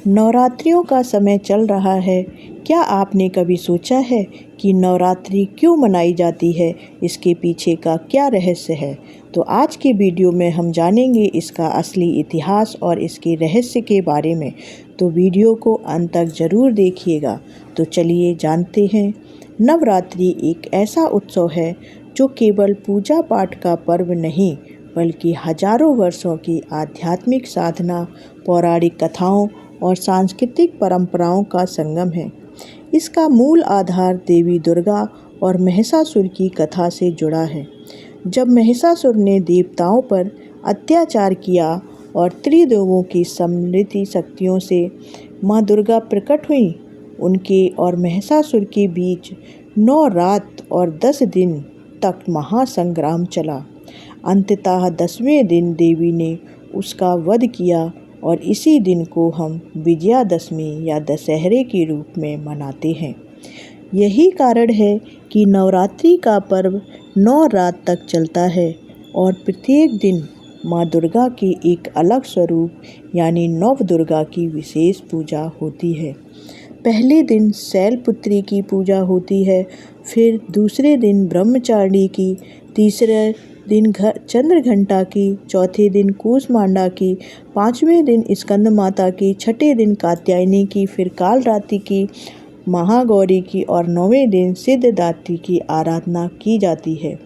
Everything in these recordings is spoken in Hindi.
नवरात्रियों का समय चल रहा है। क्या आपने कभी सोचा है कि नवरात्रि क्यों मनाई जाती है, इसके पीछे का क्या रहस्य है? तो आज के वीडियो में हम जानेंगे इसका असली इतिहास और इसके रहस्य के बारे में। तो वीडियो को अंत तक ज़रूर देखिएगा। तो चलिए जानते हैं। नवरात्रि एक ऐसा उत्सव है जो केवल पूजा पाठ का पर्व नहीं, बल्कि हजारों वर्षों की आध्यात्मिक साधना, पौराणिक कथाओं और सांस्कृतिक परंपराओं का संगम है। इसका मूल आधार देवी दुर्गा और महिषासुर की कथा से जुड़ा है। जब महिषासुर ने देवताओं पर अत्याचार किया और त्रिदेवों की समृद्धि शक्तियों से माँ दुर्गा प्रकट हुई, उनके और महिषासुर के बीच 9 रात और 10 दिन तक महासंग्राम चला। अंततः 10वें दिन देवी ने उसका वध किया और इसी दिन को हम विजयादशमी या दशहरे के रूप में मनाते हैं। यही कारण है कि नवरात्रि का पर्व 9 रात तक चलता है और प्रत्येक दिन माँ दुर्गा के एक अलग स्वरूप यानी नव दुर्गा की विशेष पूजा होती है। पहले दिन शैलपुत्री की पूजा होती है, फिर दूसरे दिन ब्रह्मचारिणी की, तीसरे दिन चंद्रघंटा की, चौथे दिन कूष्मांडा की, 5वें दिन स्कंद माता की, छठे दिन कात्यायनी की, फिर कालरात्रि की, महागौरी की और 9वें दिन सिद्धदात्री की आराधना की जाती है।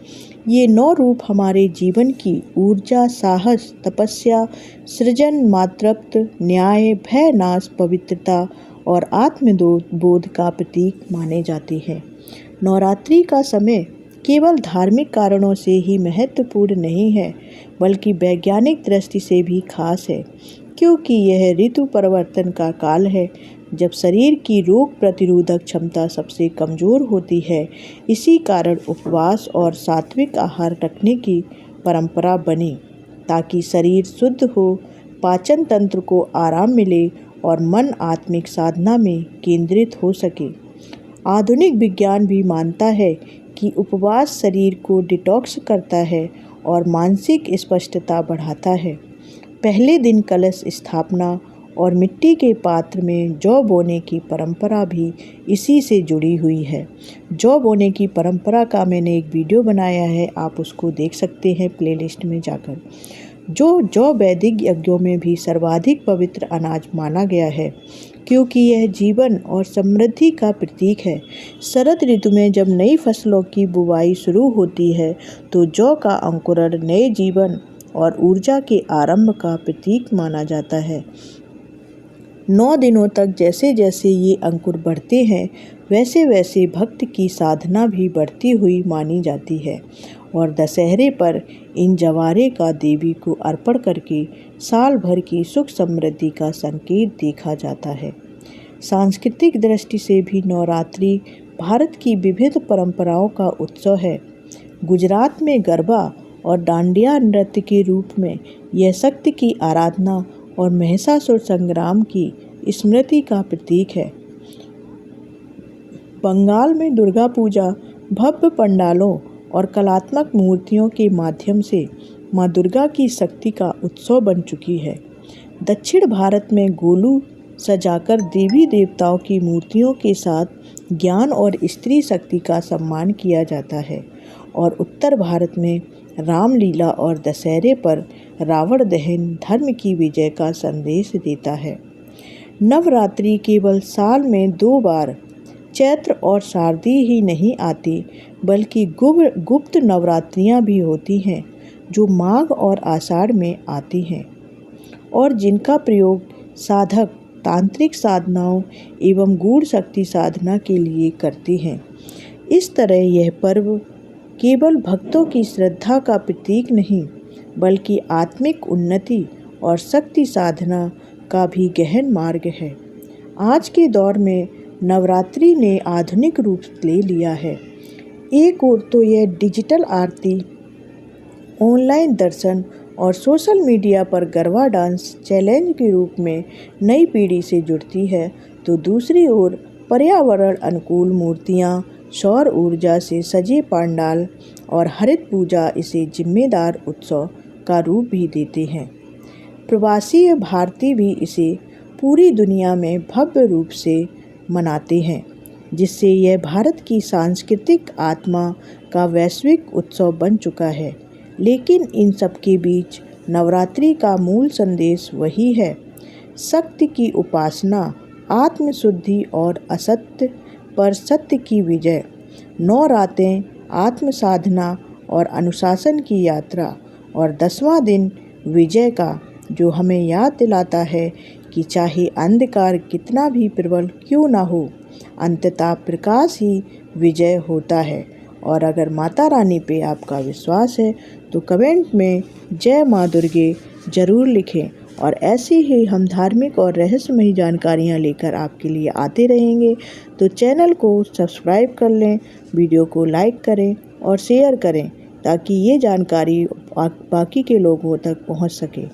ये 9 रूप हमारे जीवन की ऊर्जा, साहस, तपस्या, सृजन, मातृत्व, न्याय, भय नाश, पवित्रता और आत्मबोध का प्रतीक माने जाते हैं। नवरात्रि का समय केवल धार्मिक कारणों से ही महत्वपूर्ण नहीं है, बल्कि वैज्ञानिक दृष्टि से भी खास है, क्योंकि यह ऋतु परिवर्तन का काल है, जब शरीर की रोग प्रतिरोधक क्षमता सबसे कमज़ोर होती है। इसी कारण उपवास और सात्विक आहार रखने की परंपरा बनी, ताकि शरीर शुद्ध हो, पाचन तंत्र को आराम मिले और मन आत्मिक साधना में केंद्रित हो सके। आधुनिक विज्ञान भी मानता है कि उपवास शरीर को डिटॉक्स करता है और मानसिक स्पष्टता बढ़ाता है। पहले दिन कलश स्थापना और मिट्टी के पात्र में जौ बोने की परंपरा भी इसी से जुड़ी हुई है। जौ बोने की परंपरा का मैंने एक वीडियो बनाया है, आप उसको देख सकते हैं प्लेलिस्ट में जाकर। जौ वैदिक यज्ञों में भी सर्वाधिक पवित्र अनाज माना गया है, क्योंकि यह जीवन और समृद्धि का प्रतीक है। शरद ऋतु में जब नई फसलों की बुवाई शुरू होती है, तो जौ का अंकुरण नए जीवन और ऊर्जा के आरंभ का प्रतीक माना जाता है। 9 दिनों तक जैसे जैसे ये अंकुर बढ़ते हैं, वैसे वैसे भक्त की साधना भी बढ़ती हुई मानी जाती है और दशहरे पर इन जवारे का देवी को अर्पण करके साल भर की सुख समृद्धि का संकेत देखा जाता है। सांस्कृतिक दृष्टि से भी नवरात्रि भारत की विविध परंपराओं का उत्सव है। गुजरात में गरबा और डांडिया नृत्य के रूप में यह शक्ति की आराधना और महिषासुर संग्राम की स्मृति का प्रतीक है। बंगाल में दुर्गा पूजा भव्य पंडालों और कलात्मक मूर्तियों के माध्यम से माँ दुर्गा की शक्ति का उत्सव बन चुकी है। दक्षिण भारत में गोलू सजाकर देवी देवताओं की मूर्तियों के साथ ज्ञान और स्त्री शक्ति का सम्मान किया जाता है और उत्तर भारत में रामलीला और दशहरे पर रावण दहन धर्म की विजय का संदेश देता है। नवरात्रि केवल साल में 2 बार चैत्र और शारदीय ही नहीं आती, बल्कि गुप्त नवरात्रियां भी होती हैं, जो माघ और आषाढ़ में आती हैं और जिनका प्रयोग साधक तांत्रिक साधनाओं एवं गूढ़ शक्ति साधना के लिए करते हैं। इस तरह यह पर्व केवल भक्तों की श्रद्धा का प्रतीक नहीं, बल्कि आत्मिक उन्नति और शक्ति साधना का भी गहन मार्ग है। आज के दौर में नवरात्रि ने आधुनिक रूप ले लिया है। एक ओर तो यह डिजिटल आरती, ऑनलाइन दर्शन और सोशल मीडिया पर गरबा डांस चैलेंज के रूप में नई पीढ़ी से जुड़ती है, तो दूसरी ओर पर्यावरण अनुकूल मूर्तियाँ, सौर ऊर्जा से सजे पंडाल और हरित पूजा इसे जिम्मेदार उत्सव का रूप भी देते हैं। प्रवासी भारतीय भी इसे पूरी दुनिया में भव्य रूप से मनाते हैं, जिससे यह भारत की सांस्कृतिक आत्मा का वैश्विक उत्सव बन चुका है। लेकिन इन सब के बीच नवरात्रि का मूल संदेश वही है, शक्ति की उपासना, आत्मशुद्धि और असत्य पर सत्य की विजय। 9 रातें आत्म साधना और अनुशासन की यात्रा, और 10वां दिन विजय का, जो हमें याद दिलाता है कि चाहे अंधकार कितना भी प्रबल क्यों ना हो, अंततः प्रकाश ही विजय होता है। और अगर माता रानी पे आपका विश्वास है तो कमेंट में जय माँ दुर्गे ज़रूर लिखें, और ऐसी ही हम धार्मिक और रहस्यमयी जानकारियाँ लेकर आपके लिए आते रहेंगे। तो चैनल को सब्सक्राइब कर लें, वीडियो को लाइक करें और शेयर करें, ताकि ये जानकारी बाकी के लोगों तक पहुंच सके।